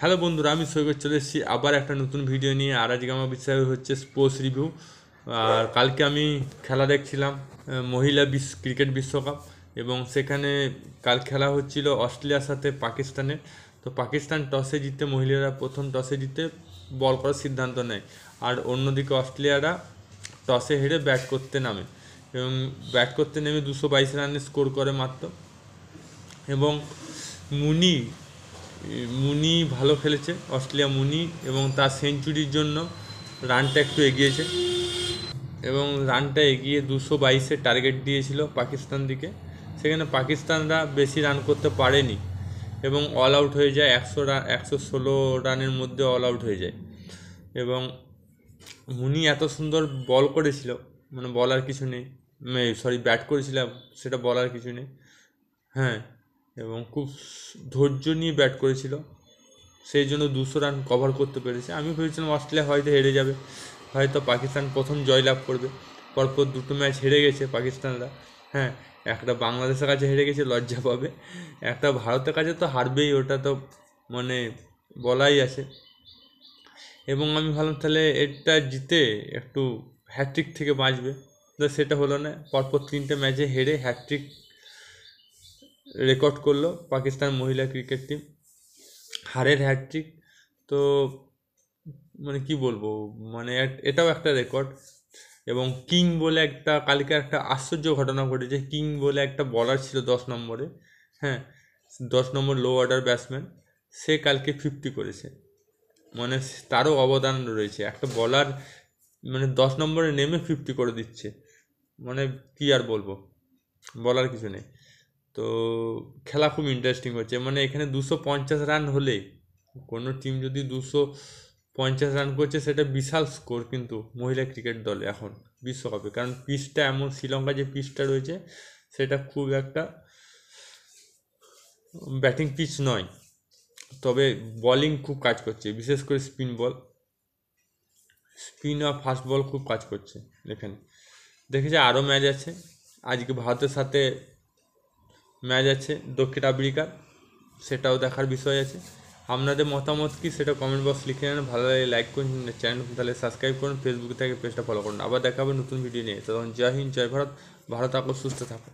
Hello বন্ধুরা, আমি সৈকত চলে এসেছি আবার একটা নতুন ভিডিও নিয়ে। আর আজকে আমার বিষয় হচ্ছে স্পোর্টস রিভিউ। আর কালকে আমি খেলা দেখছিলাম, মহিলা ক্রিকেট বিশ্বকাপ। এবং সেখানে কাল খেলা হচ্ছিল অস্ট্রেলিয়ার সাথে পাকিস্তানের। তো পাকিস্তান টসে জিতে, মহিলারা প্রথম টসে জিতে বল করার সিদ্ধান্ত নেয়। আর অন্যদিকে অস্ট্রেলিয়ারা টসে হেরে ব্যাট করতে নামে এবং ব্যাট করতে নেমে 222 রানের স্কোর করে মাত্র। এবং মুনি মুনি ভালো খেলেছে অস্ট্রেলিয়া, মুনি, এবং তার সেঞ্চুরির জন্য রানটা একটু এগিয়েছে। এবং রানটা এগিয়ে 222-এর টার্গেট দিয়েছিল পাকিস্তান দিকে। সেখানে পাকিস্তানরা বেশি রান করতে পারেনি এবং অল আউট হয়ে যায়। 116 রানের মধ্যে অল আউট হয়ে যায়। এবং মুনি এত সুন্দর বল করেছিল, মানে বলার কিছু নেই। ব্যাট করেছিলাম, সেটা বলার কিছু নেই। হ্যাঁ, এবং খুব ধৈর্য নিয়ে ব্যাট করেছিল, সেই জন্য 200 রান কভার করতে পেরেছে। আমি ভেবেছিলাম অস্ট্রেলিয়া হয়তো হেরে যাবে, হয়তো পাকিস্তান প্রথম জয়লাভ করবে। পরপর দুটো ম্যাচ হেরে গেছে পাকিস্তানরা। হ্যাঁ, একটা বাংলাদেশের কাছে হেরে গেছে, লজ্জা পাবে। একটা ভারতের কাছে তো হারবেই, ওটা তো মানে বলাই আছে। এবং আমি ভাবলাম তাহলে এটা জিতে একটু হ্যাট্রিক থেকে বাঁচবে, তো সেটা হলো না। পরপর 3টে ম্যাচে হেরে হ্যাট্রিক রেকর্ড করলো পাকিস্তান মহিলা ক্রিকেট টিম, হারের হ্যাটট্রিক। তো মানে কি বলবো, মানে এটাও একটা রেকর্ড। এবং কিং বলে একটা কালকে একটা আশ্চর্য ঘটনা ঘটেছে। কিং বলে একটা বলার ছিল 10 নম্বরে, হ্যাঁ, 10 নম্বর লো অর্ডার ব্যাটসম্যান, সে কালকে 50 করেছে। মানে তারও অবদান রয়েছে, একটা বলার মানে 10 নম্বরে নেমে 50 করে দিচ্ছে। মানে কি আর বলবো, বলার কিছু নেই। তো খেলা খুব ইন্টারেস্টিং হচ্ছে। মানে এখানে 250 রান হলে, কোনো টিম যদি 250 রান করছে, সেটা বিশাল স্কোর কিন্তু মহিলা ক্রিকেট দলে এখন বিশ্বকাপে। কারণ পিচটা এমন, শ্রীলঙ্কা যে পিচটা রয়েছে সেটা খুব একটা ব্যাটিং পিচ নয়, তবে বলিং খুব কাজ করছে, বিশেষ করে স্পিন আর ফাস্ট বল খুব কাজ করছে এখানে। দেখেছি আরও ম্যাচ আছে, আজকে ভারতের সাথে ম্যাচ আছে দক্ষিণ আফ্রিকার, সেটাও দেখার বিষয় আছে। আপনাদের মতামত কি সেটা কমেন্ট বক্স লিখে নেন। ভালো লাগে লাইক করুন, চ্যানেল তাহলে সাবস্ক্রাইব করুন, ফেসবুক থেকে পেজটা ফলো করুন। আবার দেখা হবে নতুন ভিডিও নিয়ে। তখন জয় হিন্দ, জয় ভারত। ভারত থাকো, সুস্থ থাকো।